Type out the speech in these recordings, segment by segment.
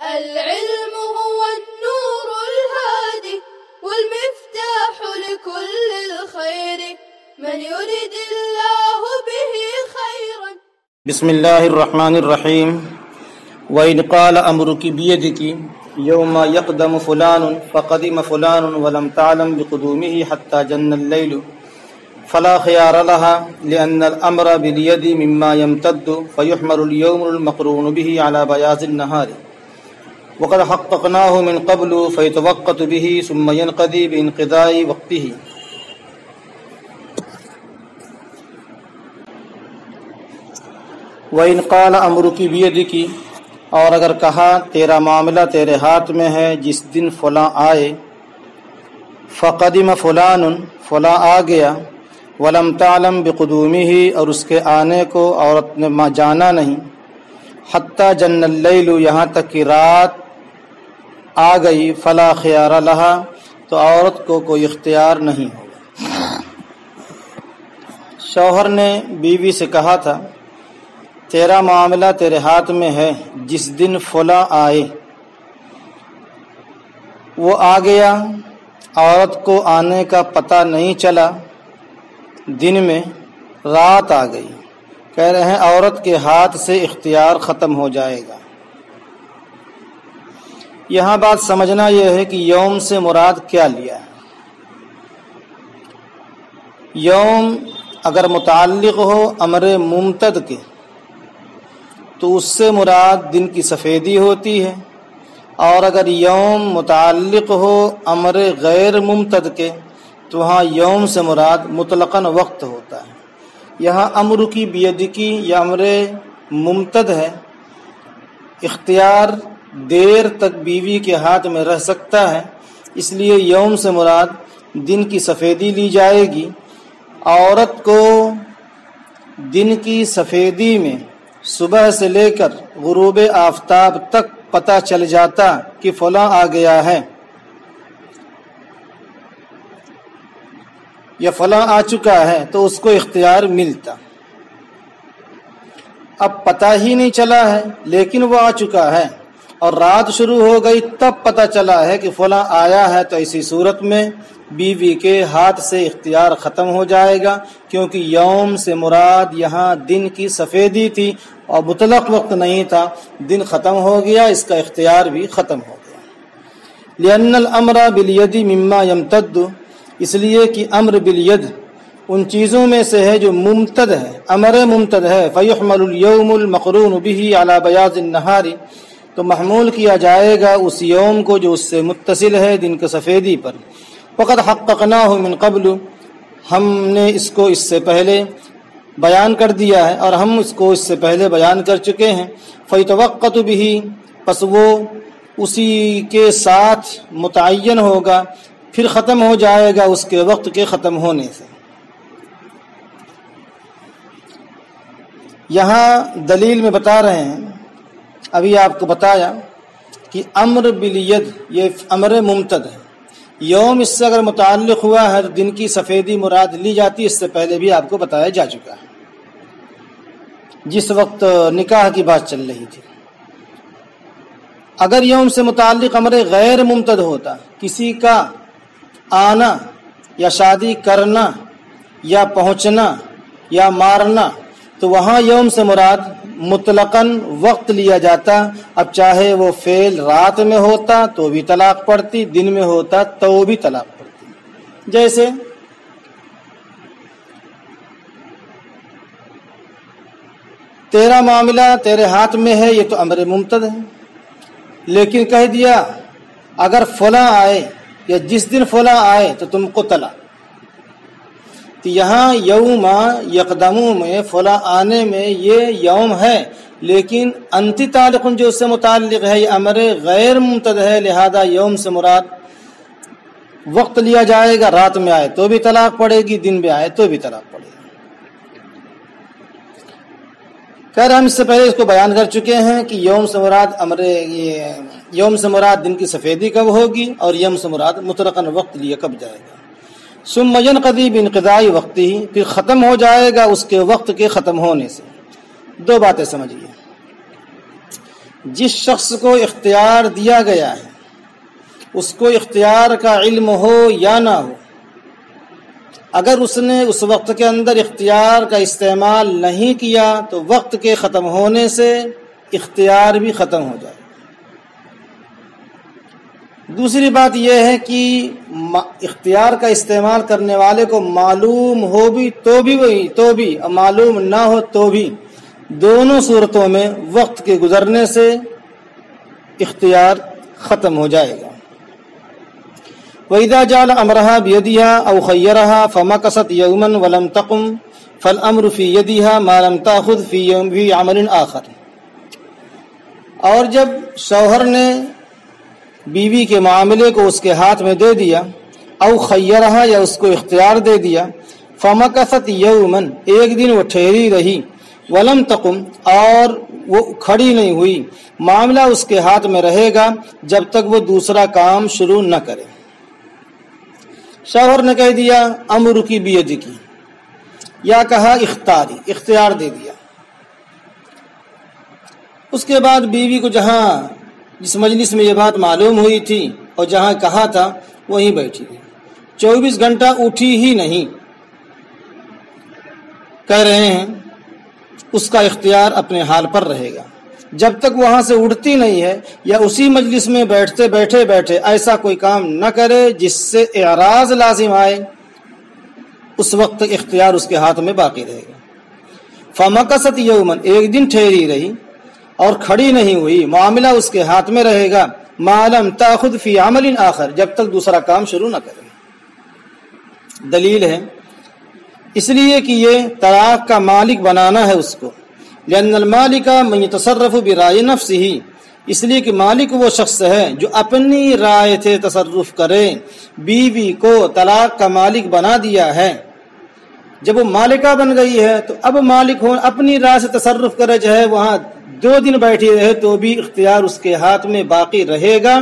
العلم هو النور الهادي والمفتاح لكل الخير من يريد الله به خيرا. بسم اللہ الرحمن الرحیم. وَإِذْ قَالَ أَمْرُكِ بِيَدِكِ يَوْمَ يَقْدَمُ فُلَانٌ فَقَدِمَ فُلَانٌ وَلَمْ تَعْلَمْ بِقُدُومِهِ حَتَّى جَنَّ اللَّيْلُ فَلَا خِيَارَ لَهَا لِأَنَّ الْأَمْرَ بِالْيَدِ مِمَّا يَمْتَدُّ فَيُحْمَلُ الْيَوْمُ الْمَقْرُونُ بِهِ عَلَى بَيَاضِ النَّهَارِ وَقَدْ حَقَّقْنَاهُ مِنْ قَبْلُ فَيَتَوَقَّتُ بِهِ ثُمَّ يَنْقَضِي بِانْقِضَاءِ وَقْتِهِ. وَإِنْ قَالَ أَمْرُكِ بِيَدِكِ، اور اگر کہا تیرا معاملہ تیرے ہاتھ میں ہے، جس دن فلاں آئے، فقدم فلان، فلاں آ گیا، ولم تعلم بقدومه، اور اس کے آنے کو عورت نے جانا نہیں، حتی جن اللیل، یہاں تک کہ رات آ گئی، فلا خیار لہا، تو عورت کو کوئی اختیار نہیں ہوگا. شوہر نے بیوی سے کہا تھا تیرا معاملہ تیرے ہاتھ میں ہے، جس دن فلاں آئے. وہ آ گیا، عورت کو آنے کا پتہ نہیں چلا، دن میں رات آ گئی. کہہ رہے ہیں عورت کے ہاتھ سے اختیار ختم ہو جائے گا. یہاں بات سمجھنا یہ ہے کہ یوم سے مراد کیا لیا ہے. یوم اگر متعلق ہو امر ممتد کے تو اس سے مراد دن کی سفیدی ہوتی ہے، اور اگر یوم متعلق ہو امر غیر ممتد کے تو وہاں یوم سے مراد مطلقاً وقت ہوتا ہے. یہاں امر کی بیدکی یا امر ممتد ہے، اختیار دیر تک بیوی کے ہاتھ میں رہ سکتا ہے، اس لیے یوم سے مراد دن کی سفیدی لی جائے گی. عورت کو دن کی سفیدی میں صبح سے لے کر غروب آفتاب تک پتہ چل جاتا کہ فلاں آ گیا ہے یا فلاں آ چکا ہے تو اس کو اختیار ملتا. اب پتہ ہی نہیں چلا ہے لیکن وہ آ چکا ہے، اور رات شروع ہو گئی تب پتہ چلا ہے کہ فلاں آیا ہے، تو ایسی صورت میں بیوی کے ہاتھ سے اختیار ختم ہو جائے گا، کیونکہ یوم سے مراد یہاں دن کی سفیدی تھی اور مطلق وقت نہیں تھا. دن ختم ہو گیا، اس کا اختیار بھی ختم ہو گیا. لأن الامر بالید مما یمتد، اس لیے کہ امر بالید ان چیزوں میں سے ہے جو ممتد ہے، امر ممتد ہے. فیحمل اليوم المقرون به على بیاض النہار، تو محمول کیا جائے گا اس یوم کو جو اس سے متصل ہے دن کی سفیدی پر. وقد حققناہ من قبل، ہم نے اس کو اس سے پہلے بیان کر دیا ہے، اور ہم اس کو اس سے پہلے بیان کر چکے ہیں. فیتوقت به، پس وہ اسی کے ساتھ متعین ہوگا، پھر ختم ہو جائے گا اس کے وقت کے ختم ہونے سے. یہاں دلیل میں بتا رہے ہیں، ابھی آپ کو بتایا کہ امر بالید یہ امر ممتد ہے. یوم اس سے اگر متعلق ہوا ہے تو دن کی سفیدی مراد لی جاتی، اس سے پہلے بھی آپ کو بتایا جا چکا ہے جس وقت نکاح کی بات چل رہی تھی. اگر یوم سے متعلق امر غیر ممتد ہوتا، کسی کا آنا یا شادی کرنا یا پہنچنا یا مارنا، تو وہاں یوم سے مراد مطلقاً وقت لیا جاتا. اب چاہے وہ فعل رات میں ہوتا تو بھی طلاق پڑتی، دن میں ہوتا تو بھی طلاق پڑتی. جیسے تیرا معاملہ تیرے ہاتھ میں ہے، یہ تو امر ممتد ہے، لیکن کہہ دیا اگر فلاں آئے یا جس دن فلاں آئے تو تم کو طلاق. تو یہاں یوم یقدم میں فلاں آنے میں یہ یوم ہے، لیکن انتی تعلق جو اس سے متعلق ہے یہ امر غیر ممتد ہے، لہذا یوم سے مراد وقت لیا جائے گا. رات میں آئے تو بھی طلاق پڑے گی، دن میں آئے تو بھی طلاق پڑے گی. خیر ہم اس سے پہلے اس کو بیان کر چکے ہیں کہ یوم سے مراد یوم سے مراد دن کی سفیدی کب ہوگی، اور یوم سے مراد مطلقاً وقت لیے کب جائے گا. ثم ينقضي بانقضاء وقته، پھر ختم ہو جائے گا اس کے وقت کے ختم ہونے سے. دو باتیں سمجھیے. جس شخص کو اختیار دیا گیا ہے اس کو اختیار کا علم ہو یا نہ ہو، اگر اس نے اس وقت کے اندر اختیار کا استعمال نہیں کیا تو وقت کے ختم ہونے سے اختیار بھی ختم ہو جائے۔ دوسری بات یہ ہے کہ اختیار کا استعمال کرنے والے کو معلوم ہو بھی تو بھی اور معلوم نہ ہو تو بھی، دونوں صورتوں میں وقت کے گزرنے سے اختیار ختم ہو جائے گا۔ وَإِذَا جَعَلَ أَمْرَهَا بِيَدِهَا أَوْ خَيَّرَهَا فَمَكَثَتْ يَوْمًا وَلَمْ تَقُمْ فَالْأَمْرُ فِي يَدِهَا مَا لَمْ تَأْخُذْ فِي عَمَلٍ آخَرٍ۔ اور جب شوہر نے بیوی کے معاملے کو اس کے ہاتھ میں دے دیا، او خیرہا یا اس کو اختیار دے دیا، فمکثت یومن ایک دن وہ ٹھہری رہی، ولم تقم اور وہ کھڑی نہیں ہوئی، معاملہ اس کے ہاتھ میں رہے گا جب تک وہ دوسرا کام شروع نہ کرے۔ شوہر نے کہہ دیا امر کی بیدی کی، یا کہا اختیاری، اختیار دے دیا۔ اس کے بعد بیوی کو جس مجلس میں یہ بات معلوم ہوئی تھی اور جہاں کہا تھا وہیں بیٹھی تھی، 24 گھنٹہ اٹھی ہی نہیں۔ کہہ رہے ہیں اس کا اختیار اپنے حال پر رہے گا جب تک وہاں سے اٹھتی نہیں ہے، یا اسی مجلس میں بیٹھے ایسا کوئی کام نہ کرے جس سے اعراض لازم آئے، اس وقت تک اختیار اس کے ہاتھ میں باقی رہے گا۔ فمکثت یومن ایک دن ٹھہری رہی اور کھڑی نہیں ہوئی، معاملہ اس کے ہاتھ میں رہے گا، ما لم تاخذ فی عمل آخر جب تک دوسرا کام شروع نہ کرے۔ دلیل ہے اس لیے کہ یہ طلاق کا مالک بنانا ہے اس کو، لأن المالک من يتصرف برائے نفسه، اس لیے کہ مالک وہ شخص ہے جو اپنی رائے سے تصرف کرے۔ بیوی کو طلاق کا مالک بنا دیا ہے، جب وہ مالکہ بن گئی ہے تو اب مالک ہو اپنی رائے سے تصرف کرے، چاہے وہاں 2 دن بیٹھی رہے تو بھی اختیار اس کے ہاتھ میں باقی رہے گا،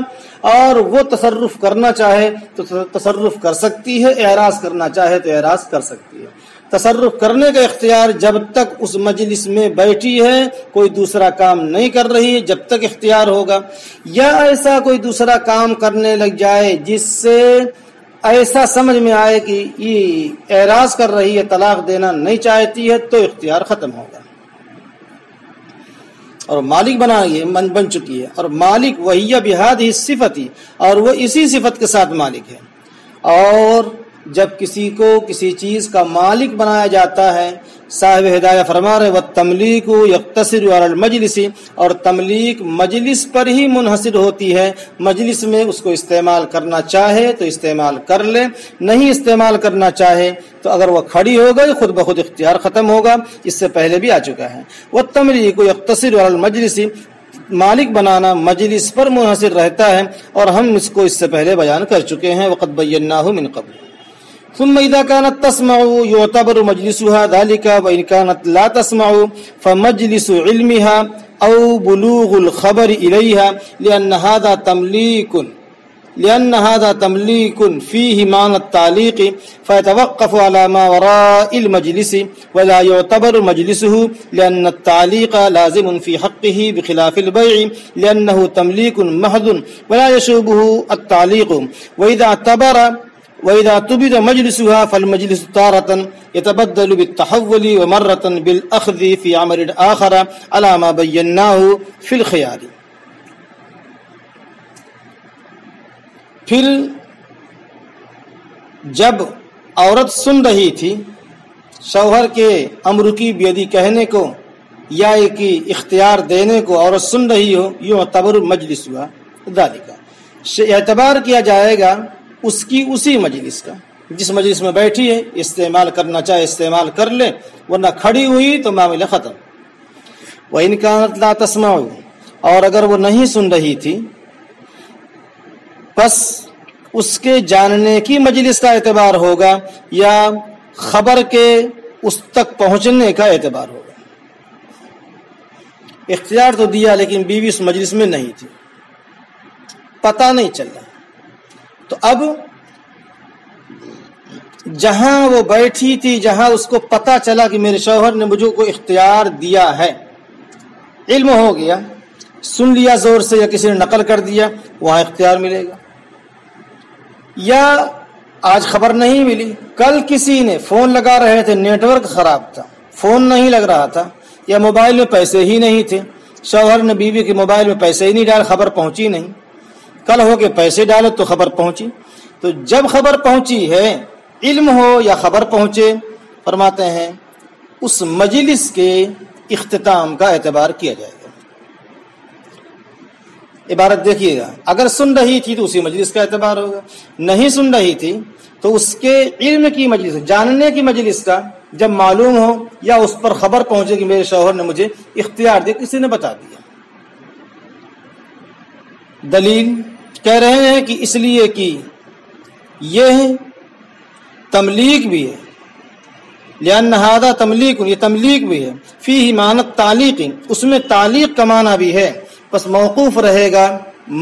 اور وہ تصرف کرنا چاہے تو تصرف کر سکتی ہے، اعراض کرنا چاہے تو اعراض کر سکتی ہے۔ تصرف کرنے کا اختیار جب تک اس مجلس میں بیٹھی ہے، کوئی دوسرا کام نہیں کر رہی ہے، جب تک اختیار ہوگا، یا ایسا کوئی دوسرا کام کرنے لگ جائے جس سے ایسا سمجھ میں آئے کہ یہ اعراض کر رہی ہے، طلاق دینا نہیں چاہتی ہے، تو اختیار ختم ہوگا اور مالک بن چکی ہے۔ اور مالک وہی بہذہ صفتی، اور وہ اسی صفت کے ساتھ مالک ہے۔ اور جب کسی کو کسی چیز کا مالک بنایا جاتا ہے، صاحب ہدایہ فرما رہے والتملیک یقتصر علی المجلس، اور تملیک مجلس پر ہی منحصر ہوتی ہے، مجلس میں اس کو استعمال کرنا چاہے تو استعمال کر لے، نہیں استعمال کرنا چاہے تو اگر وہ کھڑی ہو گئی خود بخود اختیار ختم ہوگا، اس سے پہلے بھی آ چکا ہے۔ والتملیک یقتصر علی المجلس، مالک بنانا مجلس پر منحصر رہتا ہے، اور ہم اس کو اس سے پہلے بیان کر چکے ہیں، وقد بیناہ من قبل۔ ثم إذا كانت تسمع يعتبر مجلسها ذلك، وإن كانت لا تسمع فمجلس علمها أو بلوغ الخبر إليها، لأن هذا تمليك فيه معنى التعليق، فيتوقف على ما وراء المجلس ولا يعتبر مجلسه، لأن التعليق لازم في حقه بخلاف البيع لأنه تمليك محض ولا يشوبه التعليق، وإذا تبد مجلسها فالمجلس تارة يتبدل بالتحول ومرة بالأخذ في عمل آخر على ما بيناه في الخيار۔ پھر جب عورت سن رہی تھی شوہر کے امر کی بیدی کہنے کو یا ایک اختیار دینے کو، عورت سن رہی ہو، یعتبر مجلس ہوا ذالک، اعتبار کیا جائے گا اس کی اسی مجلس کا، جس مجلس میں بیٹھی ہے، استعمال کرنا چاہے استعمال کر لے، ورنہ کھڑی ہوئی تو معاملہ ختم۔ وَإِنْ كَانَتْ لَا تَسْمَعُ، اور اگر وہ نہیں سن رہی تھی، پس اس کے جاننے کی مجلس کا اعتبار ہوگا یا خبر کے اس تک پہنچنے کا اعتبار ہوگا۔ اختیار تو دیا لیکن بیوی اس مجلس میں نہیں تھی، پتہ نہیں چل رہا، تو اب جہاں وہ بیٹھی تھی، جہاں اس کو پتہ چلا کہ میرے شوہر نے مجھے کو اختیار دیا ہے، علم ہو گیا، سن لیا زور سے یا کسی نے نقل کر دیا وہاں اختیار ملے گا، یا آج خبر نہیں ملی، کل کسی نے فون لگا رہے تھے نیٹ ورک خراب تھا، فون نہیں لگ رہا تھا، یا موبائل میں پیسے ہی نہیں تھے، شوہر نے بیوی کے موبائل میں پیسے ہی نہیں ڈالے، خبر پہنچی نہیں، کل ہو کے پیسے ڈالے تو خبر پہنچی۔ تو جب خبر پہنچی ہے، علم ہو یا خبر پہنچے، فرماتے ہیں اس مجلس کے اختتام کا اعتبار کیا جائے گا۔ عبارت دیکھیے گا، اگر سن رہی تھی تو اسی مجلس کا اعتبار ہوگا، نہیں سن رہی تھی تو اس کے علم کی مجلس، جاننے کی مجلس کا جب معلوم ہو یا اس پر خبر پہنچے کہ میرے شوہر نے مجھے اختیار دیا، کسی نے بتا دیا۔ دلیل کہہ رہے ہیں کہ اس لیے کہ یہ تملیک بھی ہے، لأن هذا تملیک، یہ تملیک بھی ہے، فیہ معنی تعلیق، اس میں تعلیق کا معنی بھی ہے، بس موقوف رہے گا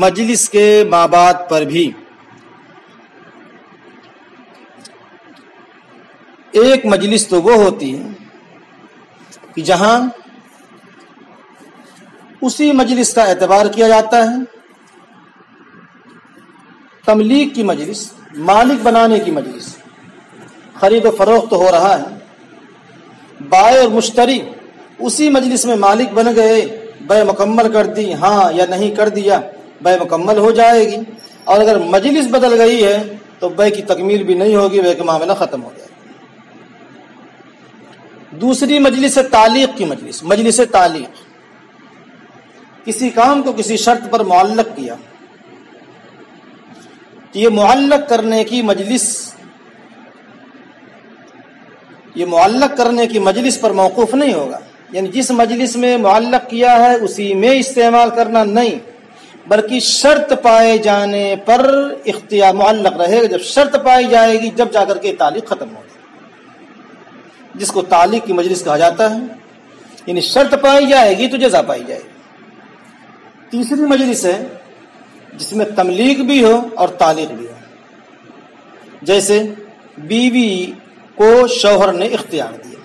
مجلس کے مابعد پر بھی۔ ایک مجلس تو وہ ہوتی ہے کہ جہاں اسی مجلس کا اعتبار کیا جاتا ہے، تملیک کی مجلس، مالک بنانے کی مجلس، خرید و فروخت ہو رہا ہے، بائع اور مشتری اسی مجلس میں مالک بن گئے، بے مکمل کر دی، ہاں یا نہیں کر دیا، بے مکمل ہو جائے گی، اور اگر مجلس بدل گئی ہے تو بے کی تکمیل بھی نہیں ہوگی، بے کا معاملہ ختم ہو جائے گا۔ دوسری مجلس تعلیق کی مجلس، مجلس تعلیق، کسی کام کو کسی شرط پر معلق کیا، یہ معلق کرنے کی مجلس، یہ معلق کرنے کی مجلس پر موقوف نہیں ہوگا، یعنی جس مجلس میں معلق کیا ہے اسی میں استعمال کرنا نہیں، بلکہ شرط پائے جانے پر اختیار معلق رہے گا، جب شرط پائی جائے گی جب جا کر کے تعلیق ختم ہوگی، جس کو تعلیق کی مجلس کہا جاتا ہے، یعنی شرط پائی جائے گی تو جزا پائی جائے گی۔ تیسری مجلس ہے جس میں تملیک بھی ہو اور تعلیق بھی ہو، جیسے بیوی کو شوہر نے اختیار دیا،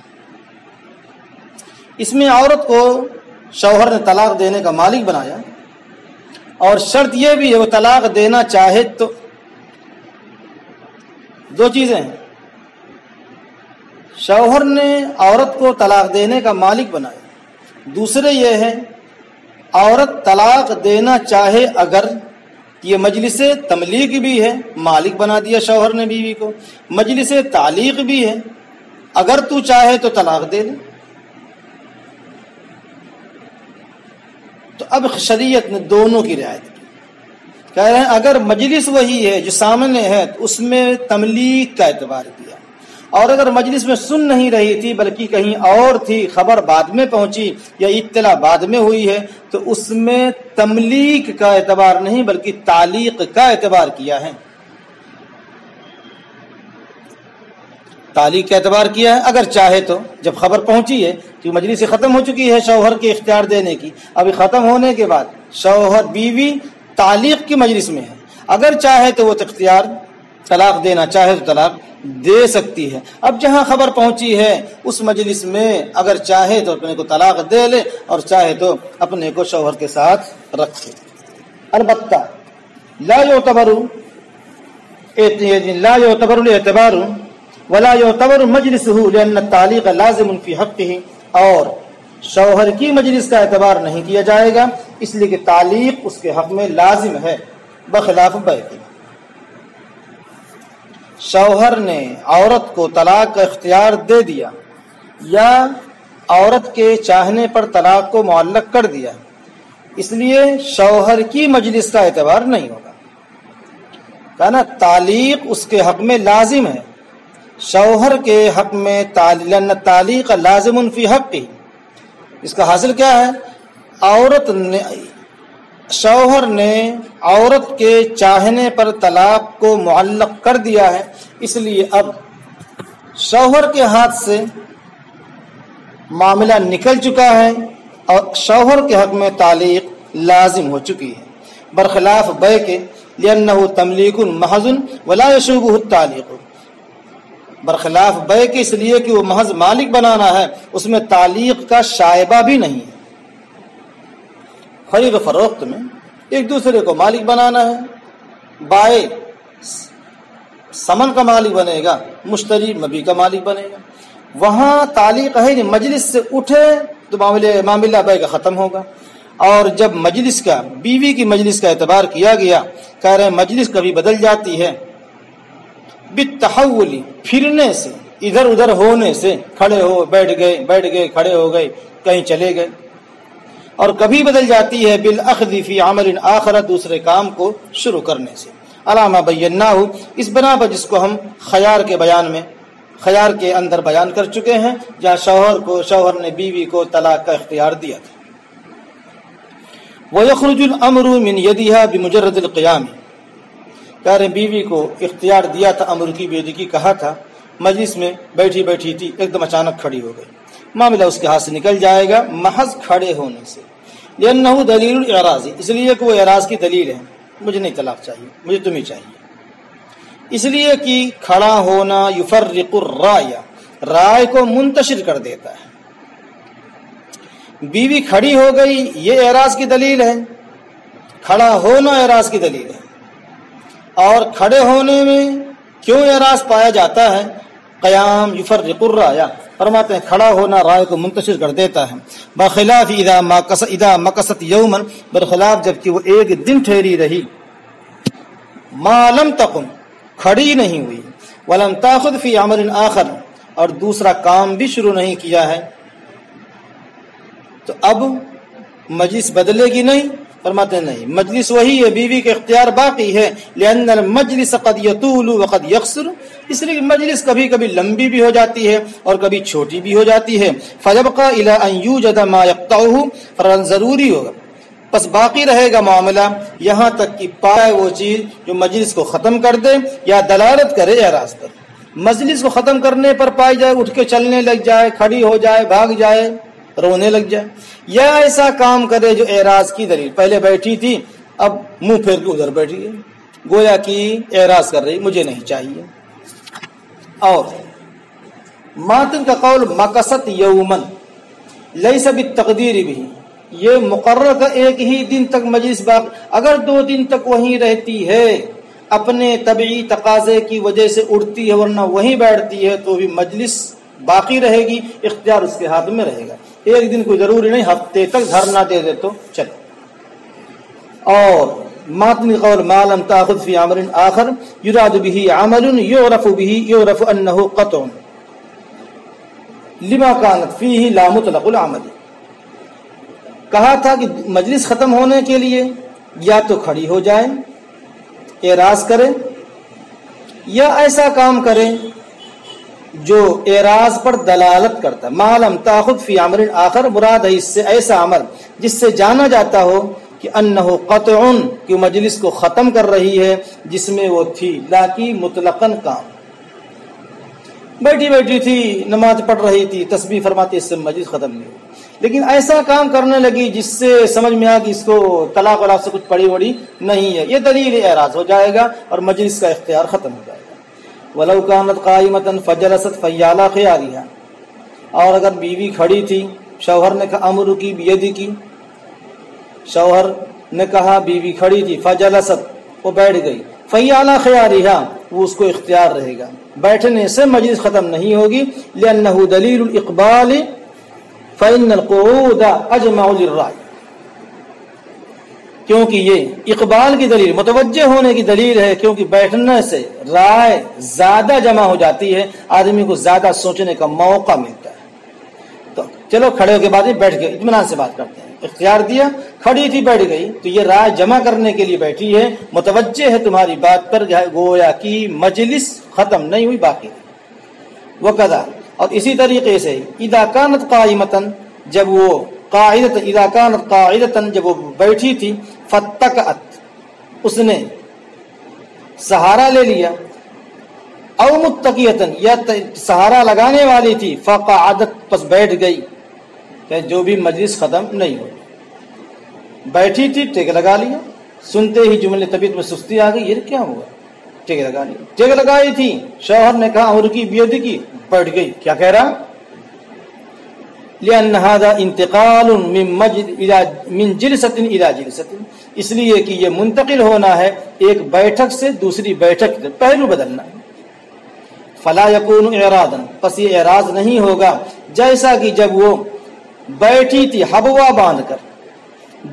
اس میں عورت کو شوہر نے طلاق دینے کا مالک بنایا، اور شرط یہ بھی ہے وہ طلاق دینا چاہے تو، دو چیزیں ہیں، شوہر نے عورت کو طلاق دینے کا مالک بنایا، دوسرے یہ ہے عورت طلاق دینا چاہے اگر، یہ مجلس تملیک بھی ہے، مالک بنا دیا شوہر نے بیوی کو، مجلس تعلیق بھی ہے، اگر تو چاہے تو طلاق دے دے۔ تو اب شریعت نے دونوں کی رعایت کی، کہہ رہے ہیں اگر مجلس وہی ہے جو سامنے ہے تو اس میں تملیک کا اعتبار کیا، اور اگر مجلس میں سن نہیں رہی تھی بلکہ کہیں اور تھی، خبر بعد میں پہنچی یا اطلاع بعد میں ہوئی ہے تو اس میں تملیک کا اعتبار نہیں بلکہ تعلیق کا اعتبار کیا ہے، تعلیق کا اعتبار کیا ہے۔ اگر چاہے تو جب خبر پہنچی ہے کہ مجلس ختم ہو چکی ہے شوہر کے اختیار دینے کی، ابھی ختم ہونے کے بعد شوہر بیوی تعلیق کی مجلس میں ہے، اگر چاہے تو وہ اختیار طلاق دینا چاہے تو طلاق دے سکتی ہے۔ اب جہاں خبر پہنچی ہے اس مجلس میں اگر چاہے تو اپنے کو طلاق دے لے اور چاہے تو اپنے کو شوہر کے ساتھ رکھے۔ البتہ لا يعتبر الاعتبار ولا يعتبر مجلسه لأن التعلیق لازم في حقه، اور شوہر کی مجلس کا اعتبار نہیں کیا جائے گا اس لیے کہ تعلیق اس کے حق میں لازم ہے، بخلاف بیع کے۔ شوہر نے عورت کو طلاق کا اختیار دے دیا یا عورت کے چاہنے پر طلاق کو معلق کر دیا، اس لیے شوہر کی مجلس کا اعتبار نہیں ہوگا، کہنا تعلیق اس کے حق میں لازم ہے، شوہر کے حق میں تعلیق لازم فی حقہ۔ اس کا حاصل کیا ہے؟ عورت نے، شوہر نے عورت کے چاہنے پر طلاق کو معلق کر دیا ہے، اس لیے اب شوہر کے ہاتھ سے معاملہ نکل چکا ہے اور شوہر کے حق میں تعلیق لازم ہو چکی ہے، برخلاف بیع کے، لأنه تملیک محض ولا يشوبه التعلیق، برخلاف بیع کے اس لیے کہ وہ محض مالک بنانا ہے، اس میں تعلیق کا شائبہ بھی نہیں ہے۔ خرید و فروخت میں ایک دوسرے کو مالک بنانا ہے. بائع سمن کا مالک بنے گا، مشتری مبی کا مالک بنے گا. وہاں تعلیق ہے مجلس سے اٹھے تو معاملہ بے کا ختم ہوگا. اور جب مجلس کا بیوی کی مجلس کا اعتبار کیا گیا، کہہ رہے ہیں مجلس کبھی بدل جاتی ہے بالتحول، پھرنے سے، ادھر ادھر ہونے سے، کھڑے ہو بیٹھ گئے کھڑے ہو گئے کہیں چلے گئے. اور کبھی بدل جاتی ہے بالاخذ فی عمل آخر، دوسرے کام کو شروع کرنے سے. علامہ بیناہ، اس بنا پر جس کو ہم خیار کے اندر بیان کر چکے ہیں، جہاں شوہر نے بیوی کو طلاق کا اختیار دیا تھا. وَيَخْرُجُ الْأَمْرُ مِنْ يَدِهَا بِمُجَرَّدِ الْقِيَامِ، کہہ رہے بیوی کو اختیار دیا تھا، امر کی بیدگی کہا تھا. مجلس میں بیٹھی تھی، ایک دم اچانک کھڑی ہو گئی، معاملہ اس کے ہاتھ سے نکل جائے گا محض کھڑے ہونے سے. لأنه دلیل الاعراض، اس لیے کہ وہ اعراض کی دلیل ہے. مجھے نہیں طلاق چاہیے، مجھے تمہیں چاہیے. اس لیے کہ کھڑا ہونا یفرق الرائے، رائے کو منتشر کر دیتا ہے. بیوی کھڑی ہو گئی، یہ اعراض کی دلیل ہے. کھڑا ہونا اعراض کی دلیل ہے. اور کھڑے ہونے میں کیوں اعراض پایا جاتا ہے؟ قیام یفرق الرائے، فرماتے ہیں کھڑا ہونا رائے کو منتشر کر دیتا ہے. بخلاف اذا مکست یوما، برخلاف جب کہ وہ ایک دن ٹھہری رہی، ما لم تقم، کھڑی نہیں ہوئی، ولم تاخذ فی عمل آخر، اور دوسرا کام بھی شروع نہیں کیا ہے، تو اب مجلس بدلے گی نہیں؟ فرماتے ہیں نہیں، مجلس وہی ہے، بیوی کے اختیار باقی ہے. لأن المجلس قد يطول وقد يقصر، اس لیے مجلس کبھی کبھی لمبی بھی ہو جاتی ہے اور کبھی چھوٹی بھی ہو جاتی ہے. فيبقى الى ان يوجد ما يقطعه، فرض ضروری ہوگا، پس باقی رہے گا معاملہ یہاں تک کہ پائے وہ چیز جو مجلس کو ختم کر دے یا دلالت کرے اعراض پر. مجلس کو ختم کرنے پر پائی جائے، اٹھ کے چلنے لگ جائے، کھڑی ہو جائے، بھاگ جائے، رونے لگ جائے، یا ایسا کام کرے جو اعراض کی دلیل، پہلے بیٹھی تھی اب منہ پھیر کے ادھر بیٹھی ہے، گویا کہ اعراض کر رہی، مجھے نہیں چاہیے. اور ماتن کا قول مکست یومن لیس بالتقدیر بھی، یہ مقرر کا ایک ہی دن تک مجلس باقی، اگر 2 دن تک وہیں رہتی ہے اپنے طبعی تقاضے کی وجہ سے اڑتی ہے ورنہ وہیں بیٹھتی ہے تو بھی مجلس باقی رہے گی، اختیار اس کے ہاتھ میں رہے گا. ایک دن کوئی ضروری نہیں، ہفتے تک دھرنا دے دے تو چلے. اور ماتن قول ما لم تاخذ فی عمل آخر یراد به عمل یعرف انه قطع لما كانت فيه لا مطلق العمل. کہا تھا کہ مجلس ختم ہونے کے لیے یا تو کھڑی ہو جائے، اعراض کرے، یا ایسا کام کرے جو اعراض پر دلالت کرتا ہے. ما لم تاخذ فی عمل آخر، مراد ہے اس سے ایسا عمل جس سے جانا جاتا ہو کہ انہ قطع، کہ مجلس کو ختم کر رہی ہے جس میں وہ تھی، لاکی مطلقاً کام، بیٹھی تھی، نماز پڑھ رہی تھی، تسبیح فرماتی، اس سے مجلس ختم نہیں ہوئی. لیکن ایسا کام کرنے لگی جس سے سمجھ میں آیا کہ اس کو طلاق ولاق سے کچھ پڑی وڑی نہیں ہے، یہ دلیل اعراض ہو جائے گا اور مجلس کا اختیار ختم ہو جائے گا. وَلَوْ كَانَتْ قَائِمَةً فَجَلَسَتْ فَيَّ عَلَىٰ خِيَارِهَا، اور اگر بیوی کھڑی تھی، شوہر نے کہا امر کی بیدی کی، شوہر نے کہا بیوی کھڑی تھی، فَجَلَسَتْ، وہ بیٹھ گئی، فَيَّ عَلَىٰ خِيَارِهَا، وہ اس کو اختیار رہے گا، بیٹھنے سے مجلس ختم نہیں ہوگی. لِأَنَّهُ دَلِيلُ الْإِقْبَالِ فَإِنَّ الْقُعُودَ أَجْمَعُ لِلرَّأْيِ، کیونکہ یہ اقبال کی دلیل، متوجہ ہونے کی دلیل ہے، کیونکہ بیٹھنے سے رائے زیادہ جمع ہو جاتی ہے، آدمی کو زیادہ سوچنے کا موقع ملتا ہے. تو چلو کھڑے ہو کے بعد بیٹھ گئے، اطمینان سے بات کرتے ہیں، اختیار دیا، کھڑی تھی بیٹھ گئی، تو یہ رائے جمع کرنے کے لیے بیٹھی ہے، متوجہ ہے تمہاری بات پر، گویا کہ مجلس ختم نہیں ہوئی، باقی. وکذا، اور اسی طریقے سے اذا كانت قائمۃ، جب وہ قاعدۃ، اذا كانت قاعدۃ، جب وہ بیٹھی تھی، فتقعت، اس نے سہارا لے لیا، او متقیۃ، یا سہارا لگانے والی تھی، فقعدت، پس بیٹھ گئی، کہ جو بھی مجلس ختم نہیں ہوئی. بیٹھی تھی، ٹیک لگا لیا، سنتے ہی جملے طبیعت میں سستی آ گئی، یہ کیا ہوا، ٹیک لگا لیا، ٹیک لگائی تھی، شوہر نے کہا امر کی بیدی کی، بیٹھ گئی، کیا کہہ رہا، لأن هذا انتقال من جلسة إلى جلسة، اس لیے کہ یہ منتقل ہونا ہے ایک بیٹھک سے دوسری بیٹھک، پہلو بدلنا ہے۔ فلا يكون اعراضا، پس یہ اعراض نہیں ہوگا، جیسا کہ جب وہ بیٹھی تھی حبوا باندھ کر،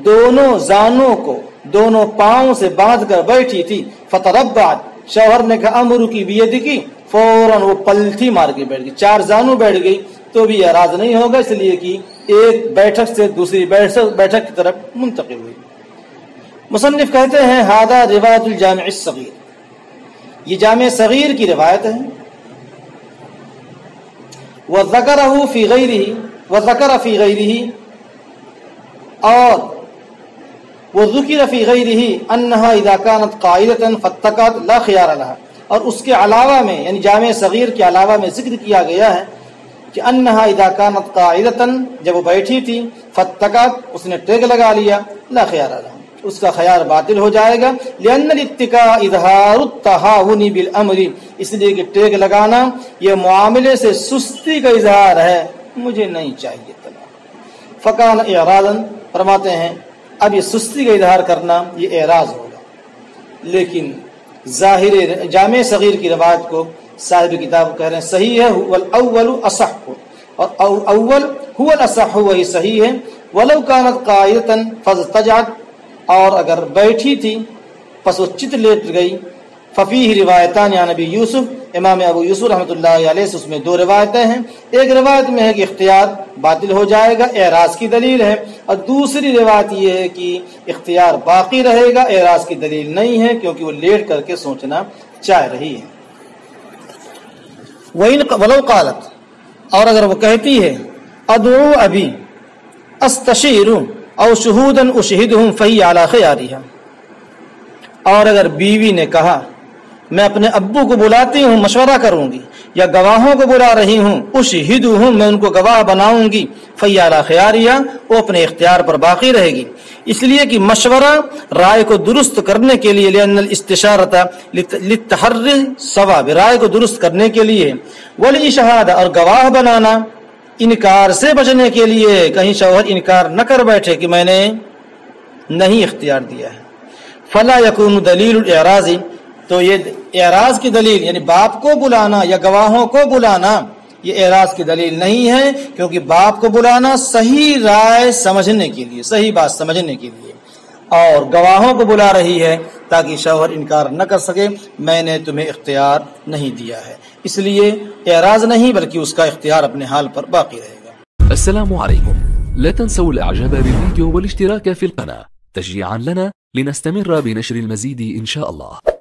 دونوں زانوں کو دونوں پاؤں سے باندھ کر بیٹھی تھی، فتربعت، شوہر نے کہا امر کی بیدکی، فوراً وہ پلٹھی مار کے بیٹھ گئی، چار زانوں بیٹھ گئی، تو بھی اعراض نہیں ہوگا، اس لیے کہ ایک بیٹھک سے دوسری بیٹھک کی طرف منتقل ہوئی۔ مصنف کہتے ہیں ہذا روایت الجامع الصغیر، یہ جامع صغیر کی روایت ہے۔ وذکرہ فی غیرہ، اور وذکر فی غیرہ انہا اذا کانت قائدۃ فاتقت لا خیار لها، اور اس کے علاوہ میں یعنی جامع صغیر کے علاوہ میں ذکر کیا گیا ہے کہ انہا اذا کانت قائدۃ، جب وہ بیٹھی تھی، فاتقت، اس نے ٹیک لگا لیا، لا خیار لها، اس کا خیار باطل ہو جائے گا، لأن الاتقاء اظہار التہاون بالامر، اس لیے کہ ٹیک لگانا یہ معاملے سے سستی کا اظہار ہے، مجھے نہیں چاہیے طلاق۔ فکان اعراضا، فرماتے ہیں اب یہ سستی کا اظہار کرنا یہ اعراض ہوگا، لیکن ظاہر جامع صغیر کی روایت کو صاحب کتاب کہہ رہے ہیں صحیح ہے، الاول اصح، اور اول هو الاصح، وہی صحیح ہے۔ ولو كانت قائدة فاضطجعت، اور اگر بیٹھی تھی پس وہ چت لیٹ گئی، ففیہ روایتان عن ابی یوسف، امام ابو یوسف رحمۃ اللہ علیہ سے اس میں دو روایتیں ہیں، ایک روایت میں ہے کہ اختیار باطل ہو جائے گا، اعراض کی دلیل ہے، اور دوسری روایت یہ ہے کہ اختیار باقی رہے گا، اعراض کی دلیل نہیں ہے، کیونکہ وہ لیٹ کر کے سوچنا چاہ رہی ہے۔ وَلَوْ قَالَتْ، اور اگر وہ کہتی ہے ادعو ابی استشیر او شہودن اشہدہم فہی علی خیارہا، اور اگر بیوی نے کہا میں اپنے ابو کو بلاتی ہوں مشورہ کروں گی، یا گواہوں کو بلا رہی ہوں، اشہدہم میں ان کو گواہ بناؤں گی، فہی علی خیارہا وہ اپنے اختیار پر باقی رہے گی، اس لیے کہ مشورہ رائے کو درست کرنے کے لیے، لأن الاستشارۃ للتحری الصواب، رائے کو درست کرنے کے لیے، والاشہاد اور گواہ بنانا انکار سے بچنے کے لیے، کہیں شوہر انکار نہ کر بیٹھے کہ میں نے نہیں اختیار دیا ہے۔ فلا یکون دلیل الاعراض، تو یہ اعراض کی دلیل یعنی باپ کو بلانا یا گواہوں کو بلانا یہ اعراض کی دلیل نہیں ہے، کیونکہ باپ کو بلانا صحیح رائے سمجھنے کے لیے، صحیح بات سمجھنے کے لیے، اور گواہوں کو بلا رہی ہے تاکہ شوہر انکار نہ کر سکے میں نے تمہیں اختیار نہیں دیا ہے، اس لیے اعراض نہیں بلکہ اس کا اختیار اپنے حال پر باقی رہے گا۔ السلام عليكم، لا تنسوا الاعجاب بالفيديو والاشتراك في القناة تشجيعا لنا لنستمر بنشر المزيد إن شاء الله.